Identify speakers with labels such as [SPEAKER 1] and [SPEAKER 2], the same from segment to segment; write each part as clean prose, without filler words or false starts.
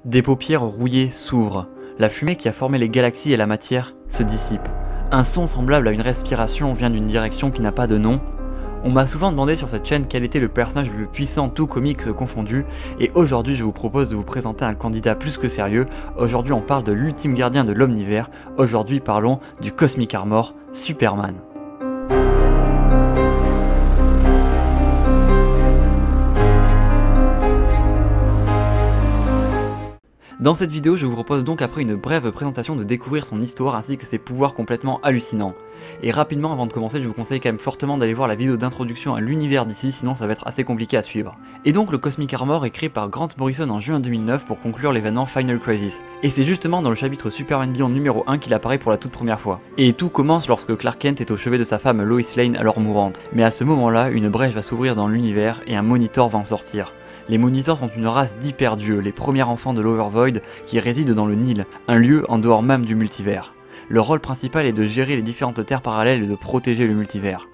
[SPEAKER 1] Des paupières rouillées s'ouvrent. La fumée qui a formé les galaxies et la matière se dissipe. Un son semblable à une respiration vient d'une direction qui n'a pas de nom. On m'a souvent demandé sur cette chaîne quel était le personnage le plus puissant, tout comics confondu, et aujourd'hui je vous propose de vous présenter un candidat plus que sérieux. Aujourd'hui on parle de l'ultime gardien de l'omnivers, aujourd'hui parlons du Cosmic Armor, Superman. Dans cette vidéo, je vous propose donc après une brève présentation de découvrir son histoire ainsi que ses pouvoirs complètement hallucinants. Et rapidement avant de commencer, je vous conseille quand même fortement d'aller voir la vidéo d'introduction à l'univers d'ici, sinon ça va être assez compliqué à suivre. Et donc le Cosmic Armor est créé par Grant Morrison en juin 2009 pour conclure l'événement Final Crisis. Et c'est justement dans le chapitre Superman Beyond numéro 1 qu'il apparaît pour la toute première fois. Et tout commence lorsque Clark Kent est au chevet de sa femme Lois Lane alors mourante. Mais à ce moment-là, une brèche va s'ouvrir dans l'univers et un Monitor va en sortir. Les Monitors sont une race d'hyperdieux, les premiers enfants de l'Overvoid qui résident dans le Nil, un lieu en dehors même du multivers. Leur rôle principal est de gérer les différentes terres parallèles et de protéger le multivers.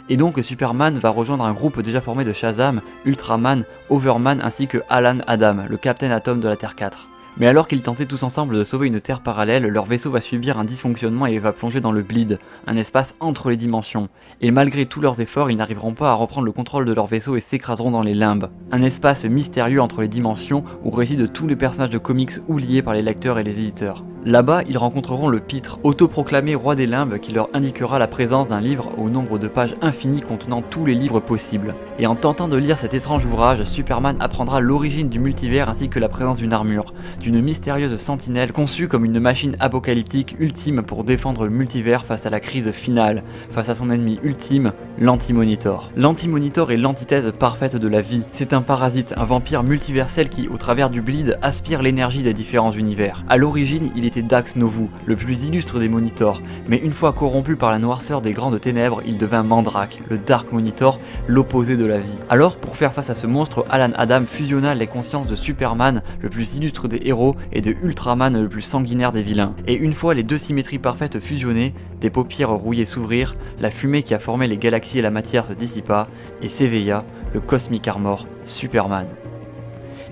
[SPEAKER 1] Et donc Superman va rejoindre un groupe déjà formé de Shazam, Ultraman, Overman ainsi que Alan Adam, le Captain Atom de la Terre 4. Mais alors qu'ils tentaient tous ensemble de sauver une terre parallèle, leur vaisseau va subir un dysfonctionnement et va plonger dans le Bleed, un espace entre les dimensions. Et malgré tous leurs efforts, ils n'arriveront pas à reprendre le contrôle de leur vaisseau et s'écraseront dans les limbes. Un espace mystérieux entre les dimensions où résident tous les personnages de comics oubliés par les lecteurs et les éditeurs. Là-bas, ils rencontreront le Pitre, autoproclamé roi des limbes qui leur indiquera la présence d'un livre au nombre de pages infinies contenant tous les livres possibles. Et en tentant de lire cet étrange ouvrage, Superman apprendra l'origine du multivers ainsi que la présence d'une armure, d'une mystérieuse sentinelle conçue comme une machine apocalyptique ultime pour défendre le multivers face à la crise finale, face à son ennemi ultime, l'Anti-Monitor. L'Anti-Monitor est l'antithèse parfaite de la vie. C'est un parasite, un vampire multiversel qui, au travers du Bleed, aspire l'énergie des différents univers. À l'origine, il était Dax Novu, le plus illustre des Monitors, mais une fois corrompu par la noirceur des grandes ténèbres, il devint Mandrake, le Dark Monitor, l'opposé de la vie. Alors, pour faire face à ce monstre, Alan Adam fusionna les consciences de Superman, le plus illustre des héros, et de Ultraman, le plus sanguinaire des vilains. Et une fois les deux symétries parfaites fusionnées, des paupières rouillées s'ouvrirent, la fumée qui a formé les galaxies et la matière se dissipa, et s'éveilla le Cosmic Armor, Superman.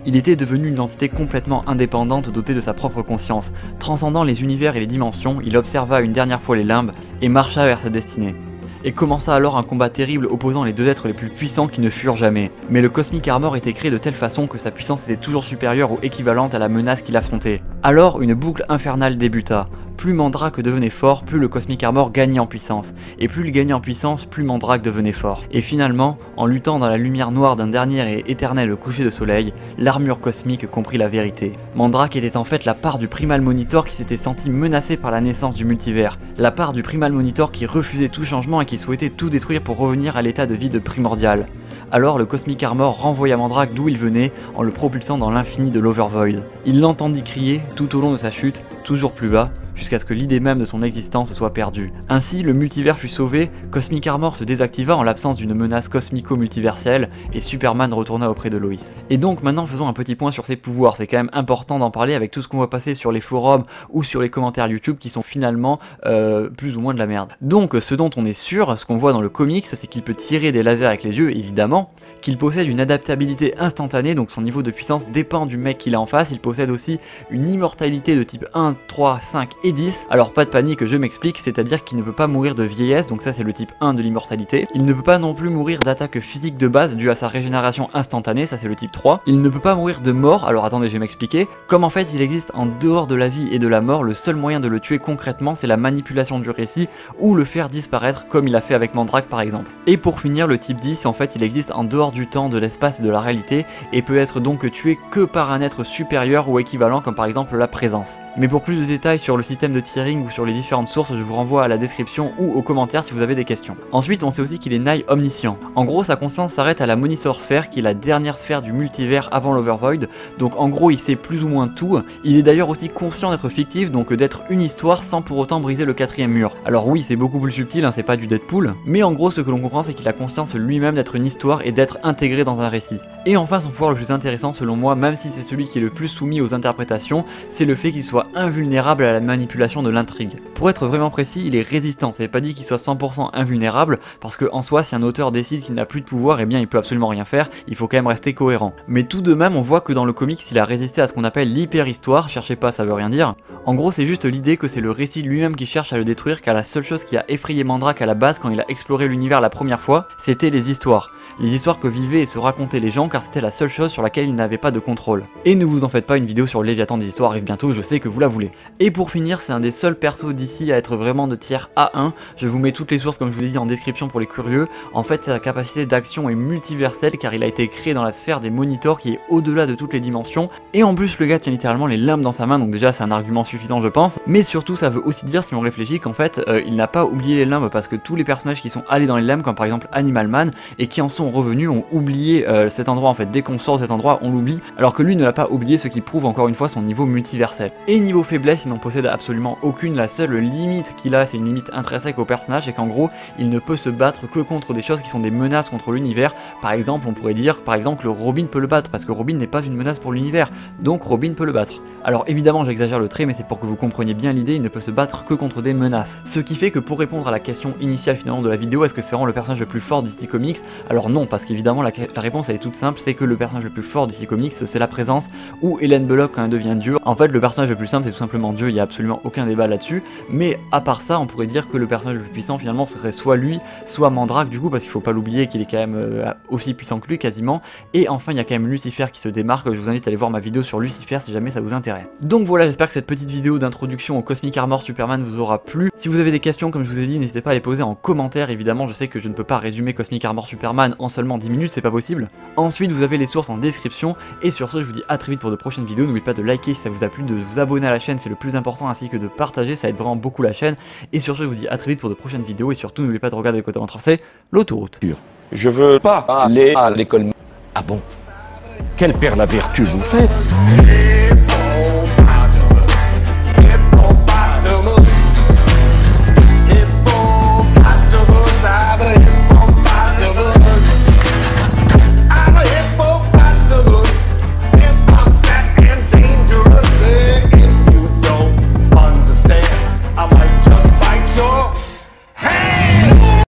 [SPEAKER 1] Il était devenu une entité complètement indépendante dotée de sa propre conscience. Transcendant les univers et les dimensions, il observa une dernière fois les limbes et marcha vers sa destinée. Et commença alors un combat terrible opposant les deux êtres les plus puissants qui ne furent jamais. Mais le Cosmic Armor était créé de telle façon que sa puissance était toujours supérieure ou équivalente à la menace qu'il affrontait. Alors une boucle infernale débuta. Plus Mandrake devenait fort, plus le Cosmic Armor gagnait en puissance. Et plus il gagnait en puissance, plus Mandrake devenait fort. Et finalement, en luttant dans la lumière noire d'un dernier et éternel coucher de soleil, l'armure cosmique comprit la vérité. Mandrake était en fait la part du Primal Monitor qui s'était senti menacé par la naissance du multivers. La part du Primal Monitor qui refusait tout changement et qui souhaitait tout détruire pour revenir à l'état de vide primordial. Alors le Cosmic Armor renvoya Mandrake d'où il venait en le propulsant dans l'infini de l'Overvoid. Il l'entendit crier tout au long de sa chute, toujours plus bas, jusqu'à ce que l'idée même de son existence soit perdue. Ainsi, le multivers fut sauvé, Cosmic Armor se désactiva en l'absence d'une menace cosmico-multiverselle, et Superman retourna auprès de Lois. Et donc maintenant faisons un petit point sur ses pouvoirs, c'est quand même important d'en parler avec tout ce qu'on va passer sur les forums ou sur les commentaires YouTube qui sont finalement plus ou moins de la merde. Donc ce dont on est sûr, ce qu'on voit dans le comics, c'est qu'il peut tirer des lasers avec les yeux évidemment, qu'il possède une adaptabilité instantanée, donc son niveau de puissance dépend du mec qu'il a en face, il possède aussi une immortalité de type 1, 3, 5 et 10. Alors pas de panique, je m'explique, c'est-à-dire qu'il ne peut pas mourir de vieillesse, donc ça c'est le type 1 de l'immortalité. Il ne peut pas non plus mourir d'attaque physique de base due à sa régénération instantanée, ça c'est le type 3. Il ne peut pas mourir de mort, alors attendez je vais m'expliquer. Comme en fait il existe en dehors de la vie et de la mort, le seul moyen de le tuer concrètement c'est la manipulation du récit ou le faire disparaître comme il a fait avec Mandrake par exemple. Et pour finir le type 10 en fait il existe en dehors du temps, de l'espace et de la réalité et peut être donc tué que par un être supérieur ou équivalent comme par exemple la présence. Mais pour plus de détails sur le système de tiering ou sur les différentes sources, je vous renvoie à la description ou aux commentaires si vous avez des questions. Ensuite, on sait aussi qu'il est nigh omniscient. En gros, sa conscience s'arrête à la Monitor Sphere, qui est la dernière sphère du multivers avant l'Overvoid. Donc en gros, il sait plus ou moins tout. Il est d'ailleurs aussi conscient d'être fictif, donc d'être une histoire sans pour autant briser le quatrième mur. Alors oui, c'est beaucoup plus subtil, hein, c'est pas du Deadpool. Mais en gros, ce que l'on comprend, c'est qu'il a conscience lui-même d'être une histoire et d'être intégré dans un récit. Et enfin son pouvoir le plus intéressant selon moi, même si c'est celui qui est le plus soumis aux interprétations, c'est le fait qu'il soit invulnérable à la manipulation de l'intrigue. Pour être vraiment précis, il est résistant, c'est pas dit qu'il soit 100% invulnérable, parce que en soi si un auteur décide qu'il n'a plus de pouvoir, eh bien il peut absolument rien faire, il faut quand même rester cohérent. Mais tout de même on voit que dans le comics il a résisté à ce qu'on appelle l'hyper-histoire, cherchez pas, ça veut rien dire. En gros c'est juste l'idée que c'est le récit lui-même qui cherche à le détruire, car la seule chose qui a effrayé Mandrake à la base quand il a exploré l'univers la première fois, c'était les histoires. Les histoires que vivaient et se racontaient les gens, car c'était la seule chose sur laquelle il n'avait pas de contrôle. Et ne vous en faites pas, une vidéo sur le Léviathan des histoires arrive bientôt, je sais que vous la voulez. Et pour finir, c'est un des seuls persos d'ici à être vraiment de tiers A1, je vous mets toutes les sources comme je vous l'ai dit en description pour les curieux. En fait sa capacité d'action est multiverselle car il a été créé dans la sphère des monitors qui est au-delà de toutes les dimensions, et en plus le gars tient littéralement les limbes dans sa main, donc déjà c'est un argument suffisant je pense, mais surtout ça veut aussi dire, si on réfléchit, qu'en fait il n'a pas oublié les limbes, parce que tous les personnages qui sont allés dans les limbes, comme par exemple Animal Man, et qui en sont revenus, ont oublié cet endroit en fait. Dès qu'on sort de cet endroit on l'oublie, alors que lui ne l'a pas oublié, ce qui prouve encore une fois son niveau multiversel. Et niveau faiblesse, il n'en possède absolument aucune. La seule limite qu'il a, c'est une limite intrinsèque au personnage, et qu'en gros il ne peut se battre que contre des choses qui sont des menaces contre l'univers. Par exemple on pourrait dire par exemple que Robin peut le battre, parce que Robin n'est pas une menace pour l'univers, donc Robin peut le battre. Alors évidemment j'exagère le trait, mais c'est pour que vous compreniez bien l'idée, il ne peut se battre que contre des menaces. Ce qui fait que pour répondre à la question initiale finalement de la vidéo, est-ce que c'est vraiment le personnage le plus fort d'ici Comics? Alors non, parce qu'évidemment la réponse elle est toute simple, c'est que le personnage le plus fort d'ici Comics c'est la présence, ou Hélène Bullock quand elle devient Dieu. En fait le personnage le plus simple c'est tout simplement Dieu, il n'y a absolument aucun débat là-dessus, mais à part ça on pourrait dire que le personnage le plus puissant finalement ce serait soit lui, soit Mandrake du coup, parce qu'il faut pas l'oublier qu'il est quand même aussi puissant que lui quasiment. Et enfin il y a quand même Lucifer qui se démarque, je vous invite à aller voir ma vidéo sur Lucifer si jamais ça vous intéresse. Donc voilà, j'espère que cette petite vidéo d'introduction au Cosmic Armor Superman vous aura plu. Si vous avez des questions comme je vous ai dit, n'hésitez pas à les poser en commentaire. Évidemment je sais que je ne peux pas résumer Cosmic Armor Superman en seulement 10 minutes, c'est pas possible. Ensuite vous avez les sources en description, et sur ce je vous dis à très vite pour de prochaines vidéos. N'oubliez pas de liker si ça vous a plu, de vous abonner à la chaîne, c'est le plus important, ainsi que de partager, ça aide vraiment beaucoup la chaîne. Et sur ce je vous dis à très vite pour de prochaines vidéos, et surtout n'oubliez pas de regarder le côté tracé, l'autoroute.
[SPEAKER 2] Je veux pas aller à l'école.
[SPEAKER 3] Ah bon? Quel père la vertu vous faites?